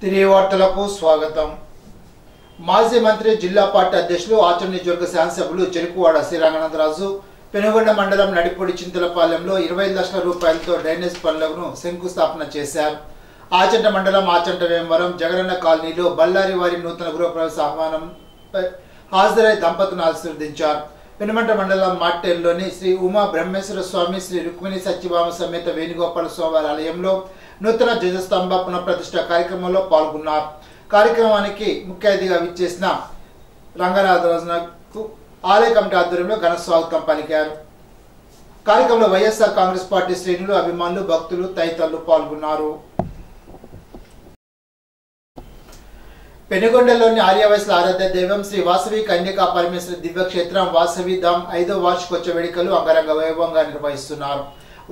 తిరిగి వార్తలకు స్వాగతం. మాజీ మంత్రి జిల్లా పార్టీ అధ్యక్షులు ఆచరణ నియోజకవర్గ శాసనసభ్యులు చెరుకువాడ శ్రీరంగనాథరాజు పెనుగొండ మండలం నడిపొడి చింతలపాలెంలో 25 లక్షల రూపాయలతో డ్రైనేజ్ పనులకు శంకుస్థాపన చేశారు. ఆచంట మండలం ఆచంట వేమవరం జగనన్న కాలనీలో బళ్ళారి వారి నూతన గృహప్రవేశ ఆహ్వానంపై హాజరై దంపతులను ఆశీర్వదించారు. పెనుమంట మండలం మాట్టేల్లోని శ్రీ ఉమా బ్రహ్మేశ్వర స్వామి శ్రీ రుక్మిణి సత్యభామ సమేత వేణుగోపాల స్వామి ఆలయంలో నూతన ధ్వజస్తంభ పునఃప్రతిష్ఠ కార్యక్రమంలో పాల్గొన్నారు. కార్యక్రమానికి ముఖ్య అతిథిగా విచ్చేసిన రంగనాథరాజుకు ఆలయ కమిటీ ఆధ్వర్యంలో ఘన స్వాగతం పలికారు. కార్యక్రమంలో వైఎస్ఆర్ కాంగ్రెస్ పార్టీ శ్రేణులు, అభిమానులు, భక్తులు తదితరులు పాల్గొన్నారు. పెనుగొండలోని ఆర్యవయసుల ఆరాధ్య దైవం శ్రీ వాసవి కన్యకా పరమేశ్వరి దివ్యక్షేత్రం వాసవి ధామ్ 5వ వార్షికోత్సవ వేడుకలు అంగరంగ వైభవంగా నిర్వహిస్తున్నారు.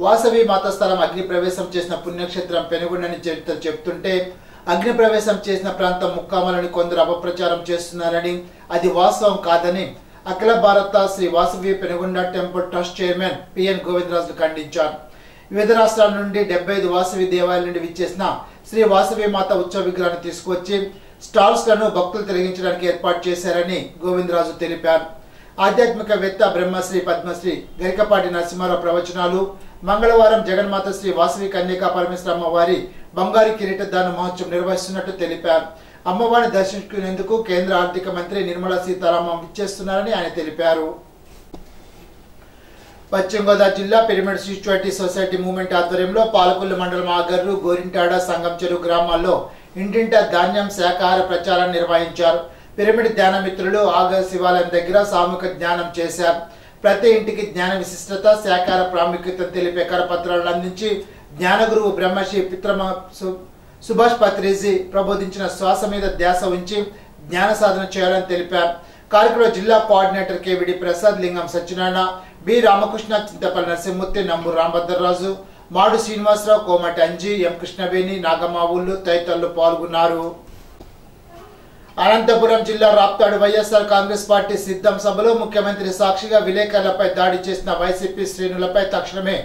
వాసవి మాతస్థలం అగ్ని ప్రవేశం చేసిన పుణ్యక్షేత్రం పెనుగొండని చరిత్ర చెప్తుంటే అగ్ని ప్రవేశం చేసిన ప్రాంతం ముక్కామలని కొందరు అపప్రచారం చేస్తున్నారని, అది వాస్తవం కాదని Akhila Bharata Shri Vasavi Penugonda temple trust chairman P N Govindaraju ఖండించారు. వివిధ రాష్ట్రాల నుండి 75 వాసవి దేవాలయాల నుండి విచ్చేసిన శ్రీ వాసవి మాత ఉత్సవ విగ్రహాన్ని తీసుకొచ్చి స్టాల్స్ లను భక్తులు తిరిగించడానికి ఏర్పాటు చేశారని గోవిందరాజు తెలిపారు. ఆధ్యాత్మికవేత్త బ్రహ్మశ్రీ పద్మశ్రీ గరికపాటి నరసింహారావు ప్రవచనాలు, మంగళవారం జగన్మాత శ్రీ వాసవి కన్యకా పరమేశ్వర అమ్మవారి బంగారు కిరీటదాన మహోత్సవం నిర్వహిస్తున్నట్టు తెలిపారు. అమ్మవారిని దర్శించుకునేందుకు కేంద్ర ఆర్థిక మంత్రి నిర్మలా సీతారామన్ విచ్చేస్తున్నారని ఆయన తెలిపారు. పశ్చిమ గోదావరి జిల్లా పిరమిడ్ స్పిరిచువాలిటీ సొసైటీ మూవ్మెంట్ ఆధ్వర్యంలో పాలకొల్లు మండలం ఆగర్రు, గోరింటాడ, సంగంచెరు గ్రామాల్లో ఇంటింట ధాన్యం శాకాహార ప్రచారాన్ని నిర్వహించారు. పిరమిడ్ ధ్యాన మిత్రులు ఆగర్ శివాలయం దగ్గర సామూహిక ధ్యానం చేశారు. ప్రతి ఇంటికి జ్ఞాన విశిష్టత, శాకాహార ప్రాముఖ్యతను తెలిపే కరపత్రాలను అందించి జ్ఞానగురువు బ్రహ్మశ్రీ పిత్రమ సుభాష్ పత్రిజీ ప్రబోధించిన శ్వాస మీద ధ్యాస ఉంచి జ్ఞాన సాధన చేయాలని తెలిపారు. కార్యక్రమంలో జిల్లా కోఆర్డినేటర్ కేవిడి ప్రసాద్, లింగం సత్యనారాయణ, బి రామకృష్ణ, చింతపల్లి నరసింహమూర్తి, నంబూరు రాంభద్రరాజు, మాడు శ్రీనివాసరావు, కోమటి అంజీ, ఎం కృష్ణవేణి, నాగమావుళ్ళు తదితరులు పాల్గొన్నారు. అనంతపురం జిల్లా రాప్తాడు వైఎస్ఆర్ కాంగ్రెస్ పార్టీ సిద్ధం సభలో ముఖ్యమంత్రి సాక్షిగా విలేకరులపై దాడి చేసిన వైసీపీ శ్రేణులపై తక్షణమే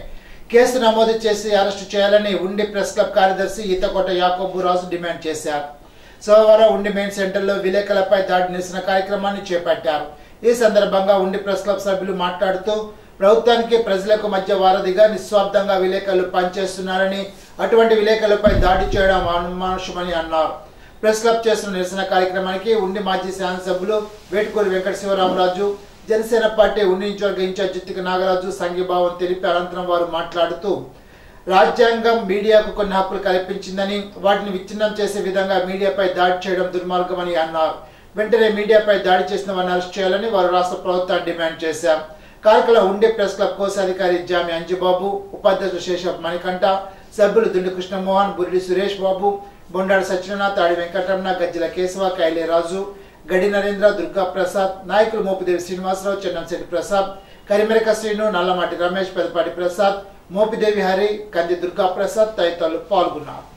కేసు నమోదు చేసి అరెస్టు చేయాలని ఉండి ప్రెస్ క్లబ్ కార్యదర్శి ఈతకోట యాకోబు రాజు డిమాండ్ చేశారు. సోమవారం ఉండి మెయిన్ సెంటర్లో విలేకరులపై దాడి నిరసన కార్యక్రమాన్ని చేపట్టారు. ఈ సందర్భంగా ఉండి ప్రెస్ క్లబ్ సభ్యులు మాట్లాడుతూ ప్రభుత్వానికి ప్రజలకు మధ్య వారధిగా నిస్వార్థంగా విలేకరులు పనిచేస్తున్నారని, అటువంటి విలేకరులపై దాడి చేయడం అమానుషమని అన్నారు. ప్రెస్ క్లబ్ చేస్తున్న నిరసన కార్యక్రమానికి ఉండి మాజీ శాసనసభ్యులు వేటుకూరి వెంకట శివరామరాజు, జనసేన పార్టీ ఉండి నియోజకవర్గ ఇన్ఛార్జ్ జిత్తిక నాగరాజు సంఘీభావం తెలిపి అనంతరం వారు మాట్లాడుతూ రాజ్యాంగం మీడియాకు కొన్ని హక్కులు కల్పించిందని, వాటిని విచ్ఛిన్నం చేసే విధంగా మీడియాపై దాడి చేయడం దుర్మార్గమని అన్నారు. వెంటనే మీడియాపై దాడి చేసిన వారిని అరెస్ట్ చేయాలని వారు రాష్ట్ర ప్రభుత్వాన్ని డిమాండ్ చేశారు. కార్యక్రమంలో ఉండే ప్రెస్ క్లబ్ కోశాధికారి జామి అంజుబాబు, ఉపాధ్యక్షుడు శేషప్ మణికంఠ, సభ్యులు దుండి కృష్ణమోహన్, బుర్రి సురేష్ బాబు, బొండాడు సత్యనారాయణ, తాడి వెంకటరమణ, గజ్జల కేశవ, కైలే రాజు, గడి నరేంద్ర, దుర్గా ప్రసాద్, నాయకులు మోపిదేవి శ్రీనివాసరావు, చెన్నంశెట్టి ప్రసాద్, కరిమెరక శ్రీను, నల్లమాటి రమేష్, పెదపాటి ప్రసాద్, మోపిదేవి హరి, కంది దుర్గా ప్రసాద్ తదితరులు పాల్గొన్నారు.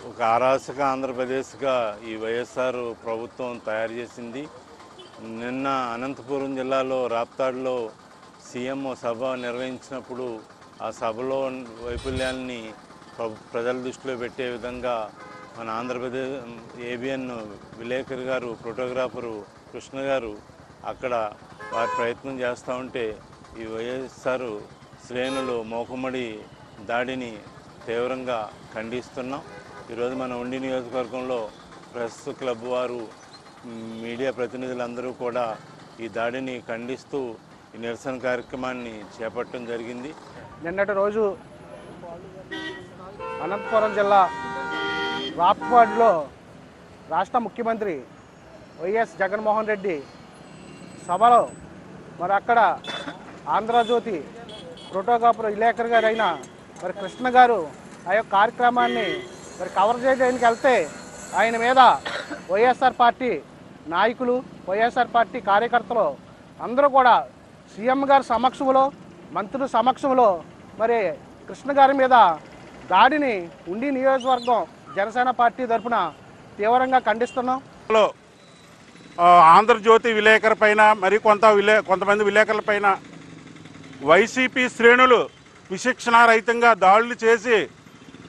ఒక అరాచక ఆంధ్రప్రదేశ్గా ఈ వైఎస్ఆర్ ప్రభుత్వం తయారు చేసింది. నిన్న అనంతపురం జిల్లాలో రాప్తాడులో సీఎం సభ నిర్వహించినప్పుడు ఆ సభలో వైఫల్యాన్ని ప్రజల దృష్టిలో పెట్టే విధంగా మన ఆంధ్రప్రదేశ్ ఏబిఎన్ విలేకరి గారు, ఫోటోగ్రాఫరు కృష్ణ గారు అక్కడ వారి ప్రయత్నం చేస్తూ ఉంటే ఈ వైఎస్ఆర్ శ్రేణులు మోకమ్మడి దాడిని తీవ్రంగా ఖండిస్తున్నాం. ఈరోజు మన ఉండి నియోజకవర్గంలో ప్రెస్ క్లబ్ వారు, మీడియా ప్రతినిధులందరూ కూడా ఈ దాడిని ఖండిస్తూ ఈ నిరసన కార్యక్రమాన్ని చేపట్టడం జరిగింది. నిన్నటి రోజు అనంతపురం జిల్లా రాప్తాడులో రాష్ట్ర ముఖ్యమంత్రి వైఎస్ జగన్మోహన్ రెడ్డి సభలో మరి అక్కడ ఆంధ్రజ్యోతి ప్రోటోకాపర్ విలేకరు గారు అయిన మరి కృష్ణ గారు ఆ యొక్క కార్యక్రమాన్ని మరి కవర్ చేయడానికి వెళ్తే ఆయన మీద వైఎస్ఆర్ పార్టీ నాయకులు, వైఎస్ఆర్ పార్టీ కార్యకర్తలు అందరూ కూడా సీఎం గారి సమక్షంలో, మంత్రుల సమక్షంలో మరి కృష్ణ గారి మీద దాడిని ఉండి నియోజకవర్గం జనసేన పార్టీ తరఫున తీవ్రంగా ఖండిస్తున్నాం. ఆంధ్రజ్యోతి విలేకరు పైన కొంతమంది విలేకరుల పైన వైసీపీ శ్రేణులు విచక్షణారహితంగా దాడులు చేసి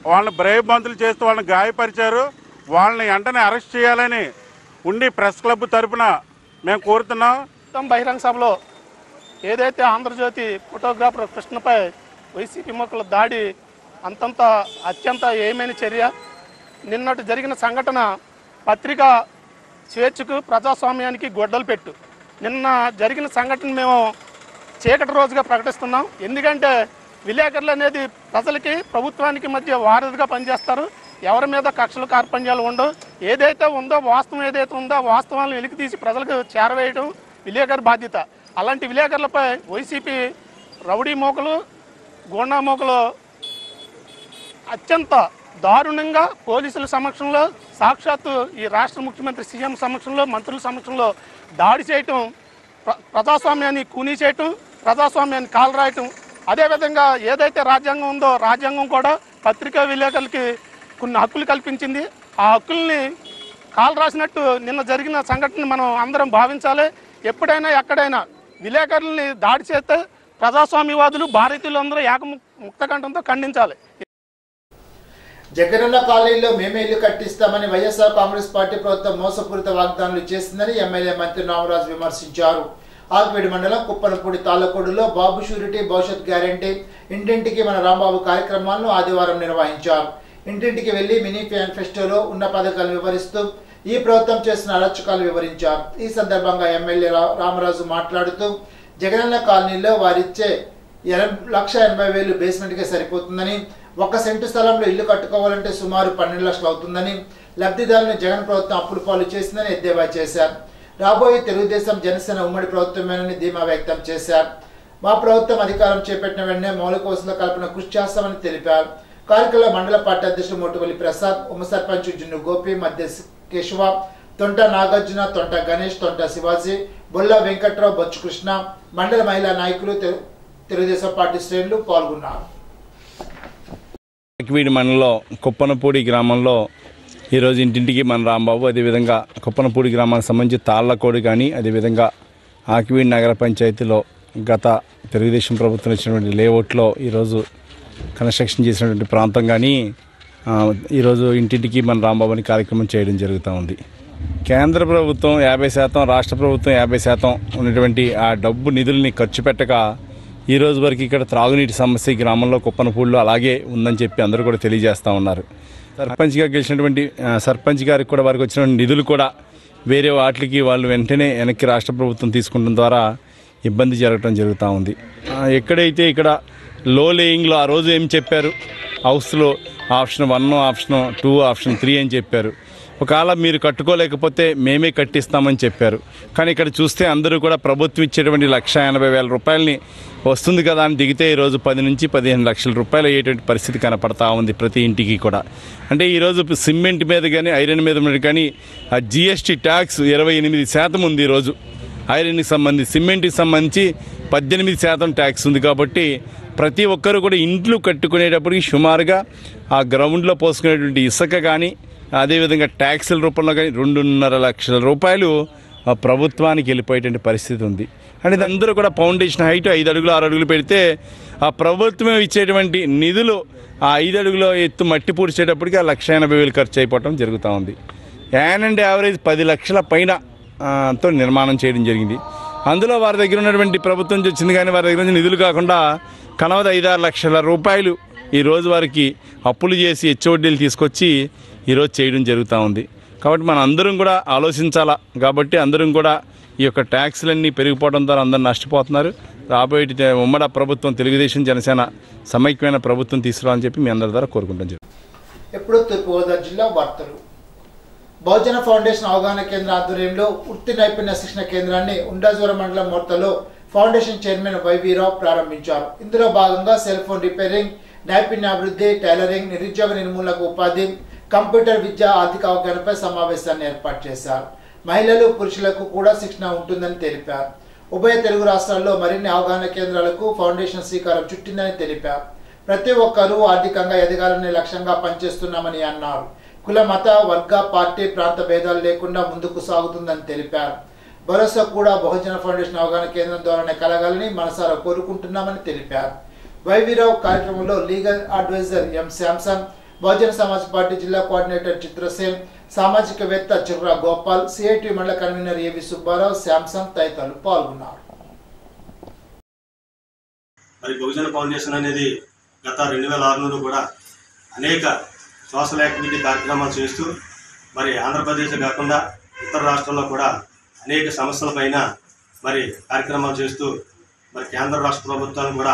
వాళ్ళని భయభ్రాంతులు చేస్తూ వాళ్ళని గాయపరిచారు. వాళ్ళని వెంటనే అరెస్ట్ చేయాలని ఉండి ప్రెస్ క్లబ్ తరఫున మేము కోరుతున్నాం. బహిరంగ సభలో ఏదైతే ఆంధ్రజ్యోతి ఫోటోగ్రాఫర్ కృష్ణపై వైసీపీ ముఖుల దాడి అత్యంత ఏమైన చర్య. నిన్నటి జరిగిన సంఘటన పత్రికా స్వేచ్ఛకు, ప్రజాస్వామ్యానికి గొడ్డలు పెట్టు. నిన్న జరిగిన సంఘటన మేము చీకటి రోజుగా ప్రకటిస్తున్నాం. ఎందుకంటే విలేకరులు అనేది ప్రజలకి, ప్రభుత్వానికి మధ్య వారధిగా పనిచేస్తారు. ఎవరి మీద కక్షలు కార్పణ్యాలు ఉండవు. ఏదైతే ఉందో వాస్తవం ఏదైతే ఉందో వాస్తవాలను వెలికి తీసి ప్రజలకు చేరవేయడం విలేకరు బాధ్యత. అలాంటి విలేకరులపై వైసీపీ రౌడీ మోకలు, గోండా మోకలు అత్యంత దారుణంగా పోలీసుల సమక్షంలో, సాక్షాత్తు ఈ రాష్ట్ర ముఖ్యమంత్రి సీఎం సమక్షంలో, మంత్రుల సమక్షంలో దాడి చేయటం, ప్రజాస్వామ్యాన్ని కూనీ చేయటం, ప్రజాస్వామ్యాన్ని కాలరాయటం. అదేవిధంగా ఏదైతే రాజ్యాంగం ఉందో రాజ్యాంగం కూడా పత్రికా విలేకరులకి కొన్ని హక్కులు కల్పించింది. ఆ హక్కుల్ని కాలు రాసినట్టు నిన్న జరిగిన సంఘటన మనం అందరం భావించాలి. ఎప్పుడైనా ఎక్కడైనా విలేకరుల్ని దాడి చేస్తే ప్రజాస్వామ్యవాదులు, భారతీయులు అందరూ ముక్తకంఠంతో ఖండించాలి. జగనన్న కాలనీలో మేమే ఇల్లు కట్టిస్తామని వైఎస్ఆర్ కాంగ్రెస్ పార్టీ ప్రభుత్వం మోసపూరిత వాగ్దానాలు చేసిందని ఎమ్మెల్యే మంత్రి రామరాజు విమర్శించారు. ఆల్పేడి మండలం కుప్పనపూడి తాళ్ళకోడులో బాబు షూరిటీ భవిష్యత్ గ్యారంటీ ఇంటింటికి మన రాంబాబు కార్యక్రమాలను ఆదివారం నిర్వహించారు. ఇంటింటికి వెళ్లి మినీ మేనిఫెస్టోలో ఉన్న పథకాలను వివరిస్తూ ఈ ప్రభుత్వం చేసిన అరాచకాలు వివరించారు. ఈ సందర్భంగా ఎమ్మెల్యే రామరాజు మాట్లాడుతూ జగనన్న కాలనీలో వారిచ్చే 1,80,000 బేస్మెంట్కే సరిపోతుందని, 1 సెంటు స్థలంలో ఇల్లు కట్టుకోవాలంటే సుమారు 12 లక్షలు అవుతుందని, లబ్ధిదారులను జగన్ ప్రభుత్వం అప్పులు పాలు చేసిందని ఎద్దేవా చేశారు. రాబోయే తెలుగుదేశం జనసేన ఉమ్మడి ప్రభుత్వమేనని ధీమా వ్యక్తం చేశారు. మా ప్రభుత్వం అధికారం చేపట్టిన వెంటనే మౌలిక వసతుల కల్పన కృషి చేస్తామని తెలిపారు. కార్యక్రమంలో మండల పార్టీ అధ్యక్షుడు మోటువల్లి ప్రసాద్, ఉప సర్పంచ్ జున్ను గోపి, మధ్య కేశవ, తొంట నాగార్జున, తొంట గణేష్, తొంట శివాజీ, బొల్ల వెంకట్రావు, బొచ్చు కృష్ణ, మండల మహిళా నాయకులు, తెలుగుదేశం పార్టీ శ్రేణులు పాల్గొన్నారు. మండలంలో కుప్పనపూడి గ్రామంలో ఈరోజు ఇంటింటికి మన రాంబాబు, అదేవిధంగా కుప్పనపూడి గ్రామానికి సంబంధించి తాళ్లకోడి కానీ, అదేవిధంగా ఆకివీడి నగర పంచాయతీలో గత తెలుగుదేశం ప్రభుత్వం ఇచ్చినటువంటి లేఅవుట్లో ఈరోజు కన్స్ట్రక్షన్ చేసినటువంటి ప్రాంతం కానీ ఈరోజు ఇంటింటికి మన రాంబాబు అని కార్యక్రమం చేయడం జరుగుతూ ఉంది. కేంద్ర ప్రభుత్వం 50%, రాష్ట్ర ప్రభుత్వం 50% ఉన్నటువంటి ఆ డబ్బు నిధుల్ని ఖర్చు పెట్టక ఈ రోజు వరకు ఇక్కడ త్రాగునీటి సమస్య గ్రామంలో కుప్పనపూడిలో అలాగే ఉందని చెప్పి అందరూ కూడా తెలియజేస్తూ ఉన్నారు. సర్పంచ్గా గెలిచినటువంటి సర్పంచ్ గారికి కూడా వారికి వచ్చిన నిధులు కూడా వేరే వాటికి వాళ్ళు వెంటనే వెనక్కి రాష్ట్ర ప్రభుత్వం తీసుకుంటం ద్వారా ఇబ్బంది జరగడం జరుగుతూ ఉంది. ఎక్కడైతే ఇక్కడ లో లేయింగ్లో ఆ రోజు ఏం చెప్పారు, హౌస్లో ఆప్షన్ 1, ఆప్షన్ 2, ఆప్షన్ 3 అని చెప్పారు. ఒకవేళ మీరు కట్టుకోలేకపోతే మేమే కట్టిస్తామని చెప్పారు. కానీ ఇక్కడ చూస్తే అందరూ కూడా ప్రభుత్వం ఇచ్చేటువంటి 1,80,000 రూపాయలని వస్తుంది కదా అని దిగితే ఈరోజు 10 నుంచి 15 లక్షల రూపాయలు అయ్యేటువంటి పరిస్థితి కనపడతా ఉంది ప్రతి ఇంటికి కూడా. అంటే ఈరోజు సిమెంట్ మీద కానీ ఐరన్ మీద కానీ ఆ జిఎస్టీ ట్యాక్స్ 28% ఉంది. ఈరోజు ఐరన్కి సంబంధించి, సిమెంట్కి సంబంధించి 18% ట్యాక్స్ ఉంది. కాబట్టి ప్రతి ఒక్కరు కూడా ఇంట్లో కట్టుకునేటప్పటికి సుమారుగా ఆ గ్రౌండ్లో పోసుకునేటువంటి ఇసుక కానీ, అదేవిధంగా ట్యాక్సుల రూపంలో కానీ 2.5 లక్షల రూపాయలు ప్రభుత్వానికి వెళ్ళిపోయేటువంటి పరిస్థితి ఉంది. అంటే అందరూ కూడా ఫౌండేషన్ హైట్ 5 అడుగులు 6 అడుగులు పెడితే ఆ ప్రభుత్వం ఇచ్చేటువంటి నిధులు ఆ 5 అడుగుల ఎత్తు మట్టి పూడ్చేటప్పటికి ఆ 1,80,000 ఖర్చు అయిపోవటం జరుగుతూ ఉంది. యావరేజ్ 10 లక్షల పైన తో నిర్మాణం చేయడం జరిగింది. అందులో వారి దగ్గర ఉన్నటువంటి ప్రభుత్వం నుంచి వచ్చింది కానీ వారి దగ్గర నుంచి నిధులు కాకుండా కనవద 5-6 లక్షల రూపాయలు ఈరోజు వారికి అప్పులు చేసి హెచ్ఓడీలు తీసుకొచ్చి ఈరోజు చేయడం జరుగుతూ ఉంది. కాబట్టి మనం అందరం కూడా ఆలోచించాలా. కాబట్టి అందరం కూడా ఈ యొక్క ట్యాక్స్లన్నీ పెరిగిపోవడం ద్వారా అందరూ నష్టపోతున్నారు. రాబోయే ఉమ్మడి ప్రభుత్వం తెలుగుదేశం జనసేన సమైక్యమైన ప్రభుత్వం తీసుకురావాలని చెప్పి మీ అందరి ద్వారా కోరుకుంటాం. ఎప్పుడు తూర్పుగోదావరి జిల్లా వార్తలు. బహుజన ఫౌండేషన్ అవగాహన కేంద్ర ఆధ్వర్యంలో వృత్తి నైపుణ్య శిక్షణ కేంద్రాన్ని ఉండాజూర మండలం మోర్తలో ఫౌండేషన్ చైర్మన్ వైవీరావు ప్రారంభించారు. ఇందులో భాగంగా సెల్ ఫోన్ రిపేరింగ్, నైపుణ్యాభివృద్ధి, టైలరింగ్, నిరుద్యోగ నిర్మూలనకు ఉపాధి, కంప్యూటర్ విద్య ఆర్థిక అవగాహనపై సమావేశాన్ని ఏర్పాటు చేశారు. మహిళలు పురుషులకు కూడా శిక్షణ ఉంటుందని తెలిపారు. ఉభయ తెలుగు రాష్ట్రాల్లో మరిన్ని అవగాహన కేంద్రాలకు ఫౌండేషన్ శ్రీకారం చుట్టిందని తెలిపారు. ప్రతి ఒక్కరూ ఆర్థికంగా ఎదగాలని లక్ష్యంగా పనిచేస్తున్నామని అన్నారు. కుల మత వర్గ పార్టీ ప్రాంత భేదాలు లేకుండా ముందుకు సాగుతుందని తెలిపారు. భరోసా కూడా బహుజన ఫౌండేషన్ అవగాహన కేంద్రం ద్వారానే కలగాలని మనసారా కోరుకుంటున్నామని తెలిపారు. వైవీరావు కార్యక్రమంలో లీగల్ అడ్వైజర్ ఎం శాంసన్, బహుజన సమాజ్ పార్టీ జిల్లా కోఆర్డినేటర్ చిత్రసేన్, సామాజికవేత్త చిర్రా గోపాల్, సిఐటి మండల కన్వీనర్ ఏవి సుబ్బారావు, శాంసన్ తదితరులు పాల్గొన్నారు. మరి బహుజన ఫౌండేషన్ అనేది గత 2006 కూడా అనేక సోషల్ యాక్టివిటీ కార్యక్రమాలు చేస్తూ మరి ఆంధ్రప్రదేశ్ కాకుండా ఇతర రాష్ట్రాల్లో కూడా అనేక సమస్యలపైన మరి కార్యక్రమాలు చేస్తూ మరి కేంద్ర రాష్ట్ర ప్రభుత్వాలను కూడా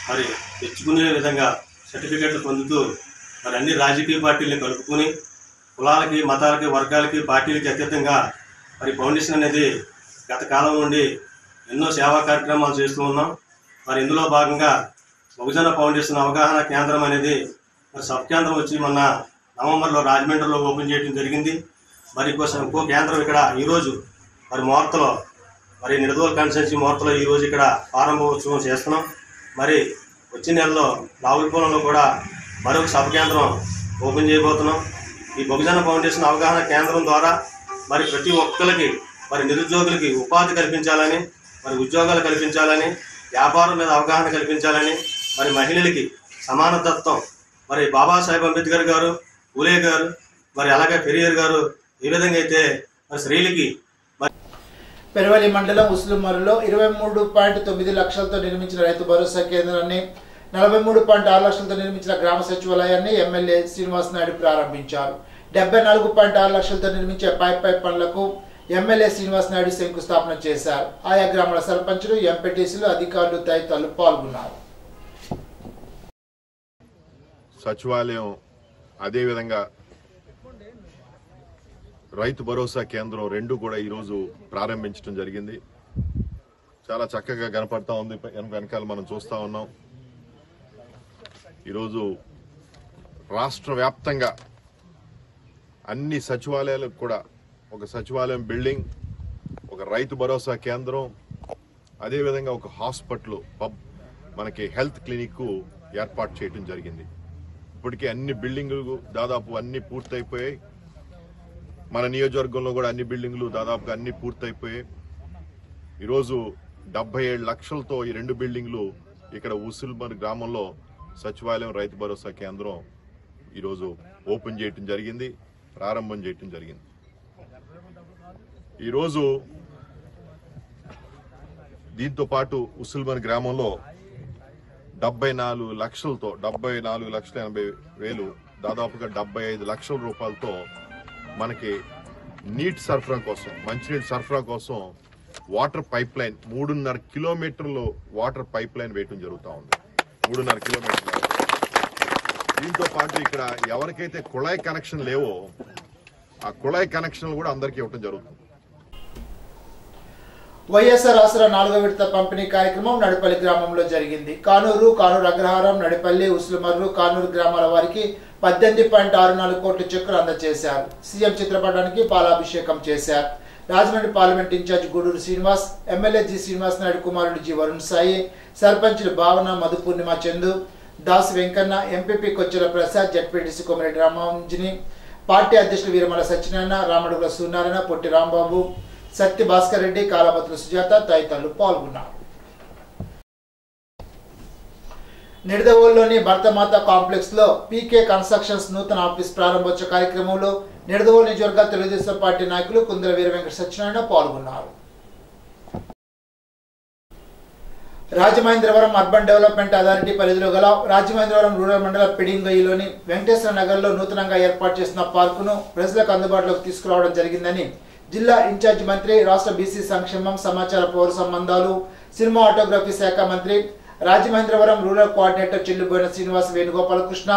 మరి తెచ్చుకునే విధంగా సర్టిఫికెట్లు పొందుతూ మరి అన్ని రాజకీయ పార్టీలను కలుపుకొని కులాలకి మతాలకి వర్గాలకి పార్టీలకి అతీతంగా మరి ఫౌండేషన్ అనేది గత కాలం నుండి ఎన్నో సేవా కార్యక్రమాలు చేస్తూ ఉన్నాం. మరి ఇందులో భాగంగా బహుజన ఫౌండేషన్ అవగాహన కేంద్రం అనేది మరి సబ్ కేంద్రం వచ్చి మొన్న నవంబర్లో రాజమండ్రిలో ఓపెన్ చేయడం జరిగింది. మరి ఇంకో కేంద్రం ఇక్కడ ఈరోజు మరి మోర్తలో మరి నిడదవోలు కాన్స్టిట్యున్సీ మోర్తలో ఈరోజు ఇక్కడ ప్రారంభోత్సవం చేస్తున్నాం. మరి వచ్చే నెలలో రావులపాలెంలో కూడా మరొక సబ్ కేంద్రం ఓపెన్ చేయబోతున్నాం. ఈ బహుజన ఫౌండేషన్ అవగాహన కేంద్రం ద్వారా మరి ప్రతి ఒక్కరికి మరి నిరుద్యోగులకి ఉపాధి కల్పించాలని, మరి ఉద్యోగాలు కల్పించాలని, వ్యాపారం మీద అవగాహన కల్పించాలని, మరి మహిళలకి సమానతత్వం మరి బాబాసాహెబ్ అంబేద్కర్ గారు, పూలే గారు, మరి అలాగే పెరియార్ గారు ఏ విధంగా అయితే మరి స్త్రీలకి పెరవలి మండలం ఉస్లుమరులో 23.9 లక్షలతో నిర్మించిన రైతు భరోసా కేంద్రాన్ని, 43.6 లక్షలతో నిర్మించిన గ్రామ సచివాలయాన్ని ఎమ్మెల్యే శ్రీనివాస్ నాయుడు ప్రారంభించారు. 74.6 లక్షలతో నిర్మించే పైప్ పనులకు ఎమ్మెల్యే శ్రీనివాస్ నాయుడు శంకుస్థాపన చేశారు. ఆయా గ్రామాల సర్పంచులు, ఎంపీటీసీలు, అధికారులు తదితరులు పాల్గొన్నారు. సచివాలయం అదేవిధంగా రైతు భరోసా కేంద్రం రెండు కూడా ఈరోజు ప్రారంభించడం జరిగింది. చాలా చక్కగా కనపడతా ఉంది. వెనకాల మనం చూస్తా ఉన్నాం. ఈరోజు రాష్ట్ర వ్యాప్తంగా అన్ని సచివాలయాలకు కూడా ఒక సచివాలయం బిల్డింగ్, ఒక రైతు భరోసా కేంద్రం, అదేవిధంగా ఒక హాస్పిటల్, మనకి హెల్త్ క్లినిక్ ఏర్పాటు చేయడం జరిగింది. ఇప్పటికే అన్ని బిల్డింగులు దాదాపు అన్ని పూర్తయిపోయాయి. మన నియోజకవర్గంలో కూడా అన్ని బిల్డింగులు దాదాపుగా అన్ని పూర్తయిపోయాయి. ఈరోజు 77 లక్షలతో ఈ రెండు బిల్డింగులు ఇక్కడ ఉసుల్మర్ గ్రామంలో సచివాలయం రైతు భరోసా కేంద్రం ఈరోజు ఓపెన్ చేయటం జరిగింది, ప్రారంభం చేయటం జరిగింది. ఈరోజు దీంతో పాటు ఉసుల్మర్ గ్రామంలో 74 లక్షలతో 74,80,000 దాదాపుగా 75 లక్షల రూపాయలతో మనకి నీటి సరఫరా కోసం, మంచినీటి సరఫరా కోసం వాటర్ పైప్ లైన్ 3.5 కిలోమీటర్లు వాటర్ పైప్ లైన్ వేయటం జరుగుతూ ఉంది. 3.5 కిలోమీటర్లు. దీంతో పాటు ఇక్కడ ఎవరికైతే కుళాయి కనెక్షన్ లేవో ఆ కుళాయి కనెక్షన్లు కూడా అందరికీ ఇవ్వటం జరుగుతుంది. వైఎస్ఆర్ ఆసరా 4వ విడత పంపిణీ కార్యక్రమం నడిపల్లి గ్రామంలో జరిగింది. కానూరు అగ్రహారం, నడిపల్లి, ఉస్లుమర్రు, కానూరు గ్రామాల వారికి 18.64 కోట్ల చెక్కులు అందజేశారు. సీఎం చిత్రపటానికి పాలాభిషేకం చేశారు. Rajahmundry parliament incharge Guduru Srinivas, MLA G Srinivas Naidu కుమారుడు జి వరుణ్ సాయి, సర్పంచులు Bhavana, Madhu Purnima Chandu, Das Venkanna, MPP Kochchela Prasad, ZPTC Komareddy Ramanjani, party అధ్యక్షులు వీరమల సత్యనారాయణ, రామడుగుల సూర్యనారాయణ, పొట్టి రాంబాబు, సత్య భాస్కర్ రెడ్డి, కాలపత్రుల సుజాత తదితరులు పాల్గొన్నారు. నిడదవోలులోని భర్తమాత కాంప్లెక్స్ లో పీకే కన్స్ట్రక్షన్స్ నూతన ఆఫీస్ ప్రారంభోత్సవ కార్యక్రమంలో నిడదవోలు నియోజకవర్గ తెలుగుదేశం పార్టీ నాయకులు కుందర వీర వెంకట సత్యనారాయణ పాల్గొన్నారు. రాజమహేంద్రవరం అర్బన్ డెవలప్మెంట్ అథారిటీ పరిధిలో గల రాజమహేంద్రవరం రూరల్ మండల పిడింగొయ్యిలోని వెంకటేశ్వర నగర్లో నూతనంగా ఏర్పాటు చేసిన పార్కును ప్రజలకు అందుబాటులోకి తీసుకురావడం జరిగిందని జిల్లా ఇన్ఛార్జి మంత్రి, రాష్ట్ర బీసీ సంక్షేమం, సమాచార పౌర సంబంధాలు, సినిమా ఆటోగ్రఫీ శాఖ మంత్రి, Rajamahendravaram rural coordinator Chelluboina Srinivas Venugopalakrishna,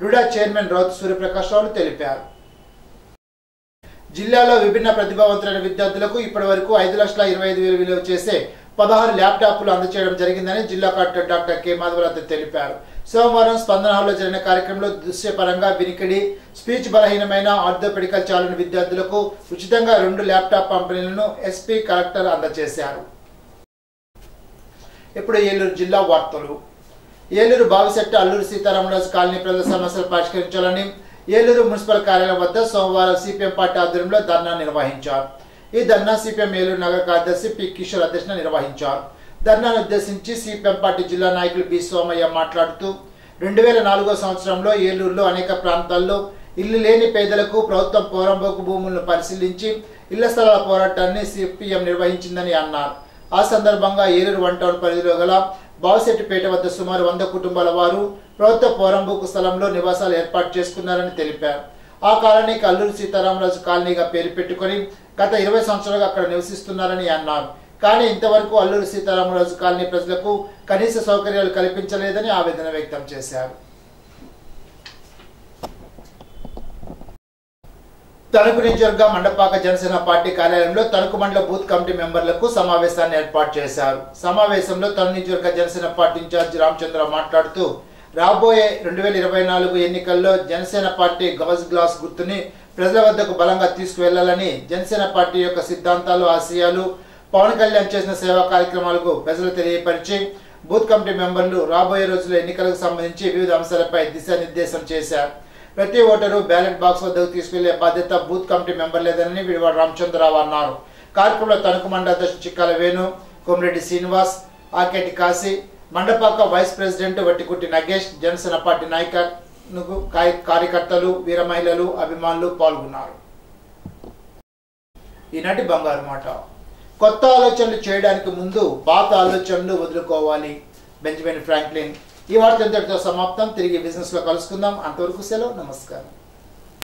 RUDA chairman Raut Suryaprakash రావులు తెలిపారు. జిల్లాలో విభిన్న ప్రతిభావంతులైన విద్యార్థులకు ఇప్పటి వరకు 5,25,000 విలువ చేసే 16 ల్యాప్టాప్లు అందజేయడం జరిగిందని జిల్లా కలెక్టర్ డాక్టర్ కె మాధవరావు తెలిపారు. సోమవారం స్పందన హాల్లో జరిగిన కార్యక్రమంలో దృశ్యపరంగా వినికిడి, స్పీచ్ బలహీనమైన ఆర్థోపెడికల్ చాలని విద్యార్థులకు ఉచితంగా 2 ల్యాప్టాప్ పంపిణీలను ఎస్పీ కలెక్టర్ అందజేశారు. ఇప్పుడు ఏలూరు జిల్లా వార్తలు. ఏలూరు బావిశెట్టి అల్లూరి సీతారామరాజు కాలనీ ప్రజల సమస్యలు పరిష్కరించాలని ఏలూరు మున్సిపల్ కార్యాలయం వద్ద సోమవారం సిపిఎం పార్టీ ఆధ్వర్యంలో ధర్నా నిర్వహించారు. ఈ ధర్నా సిపిఎం ఏలూరు నగర కార్యదర్శి పి కిషోర్ అధ్యక్షతన నిర్వహించారు. ధర్నాను ఉద్దేశించి సిపిఎం పార్టీ జిల్లా నాయకులు బి సోమయ్య మాట్లాడుతూ 2004 సంవత్సరంలో ఏలూరులో అనేక ప్రాంతాల్లో ఇల్లు లేని పేదలకు ప్రభుత్వం పోరంబోకు భూములను పరిశీలించి ఇళ్ల స్థలాల పోరాటాన్ని సిపిఎం నిర్వహించిందని అన్నారు. ఆ సందర్భంగా ఏలూరు 1 టౌన్ పరిధిలో గల బావిశెట్టిపేట వద్ద సుమారు 100 కుటుంబాల వారు ప్రభుత్వ పోరంబోకు స్థలంలో నివాసాలు ఏర్పాటు చేసుకున్నారని తెలిపారు. ఆ కాలనీకి అల్లూరి సీతారామరాజు కాలనీగా పేరు పెట్టుకుని గత 20 సంవత్సరాలుగా అక్కడ నివసిస్తున్నారని అన్నారు. కానీ ఇంతవరకు అల్లూరి సీతారామరాజు కాలనీ ప్రజలకు కనీస సౌకర్యాలు కల్పించలేదని ఆవేదన వ్యక్తం చేశారు. తణుకు నియోజకవర్గ మండపాక జనసేన పార్టీ కార్యాలయంలో తణుకు మండల బూత్ కమిటీ మెంబర్లకు సమావేశాన్ని ఏర్పాటు చేశారు. సమావేశంలో తణుకు నియోజకవర్గ జనసేన పార్టీ ఇన్ఛార్జి రామచంద్ర మాట్లాడుతూ రాబోయే 2024 ఎన్నికల్లో జనసేన పార్టీ గవజ్ గ్లాస్ గుర్తుని ప్రజల వద్దకు బలంగా తీసుకువెళ్లాలని, జనసేన పార్టీ యొక్క సిద్ధాంతాలు, ఆశయాలు, పవన్ కళ్యాణ్ చేసిన సేవా కార్యక్రమాలకు ప్రజలు తెలియపరిచి బూత్ కమిటీ మెంబర్లు రాబోయే రోజుల్లో ఎన్నికలకు సంబంధించి వివిధ అంశాలపై దిశానిర్దేశం చేశారు. ప్రతి ఓటరు బ్యాలెట్ బాక్స్ వద్దకు తీసుకెళ్లే బాధ్యత బూత్ కమిటీ మెంబర్లేదని విడివాడ రామచంద్రరావు అన్నారు. కార్యక్రమంలో తణుకు మండల అధ్యక్షుడు Chikkala Venu, Komireddy Srinivas, Aketi Kasi, Mandapaka vice president Vattikutti Nagesh, Janasena party నాయకులు, కార్యకర్తలు, వీర మహిళలు, అభిమానులు పాల్గొన్నారు. ఈనాటి బంగారు మాట. కొత్త ఆలోచనలు చేయడానికి ముందు పాత ఆలోచనలు వదులుకోవాలి. Benjamin Franklin. ఈ వార్త ఇంతటితో సమాప్తం. తిరిగి బిజినెస్ లో కలుసుకుందాం. అంతవరకు సెలవు. నమస్కారం.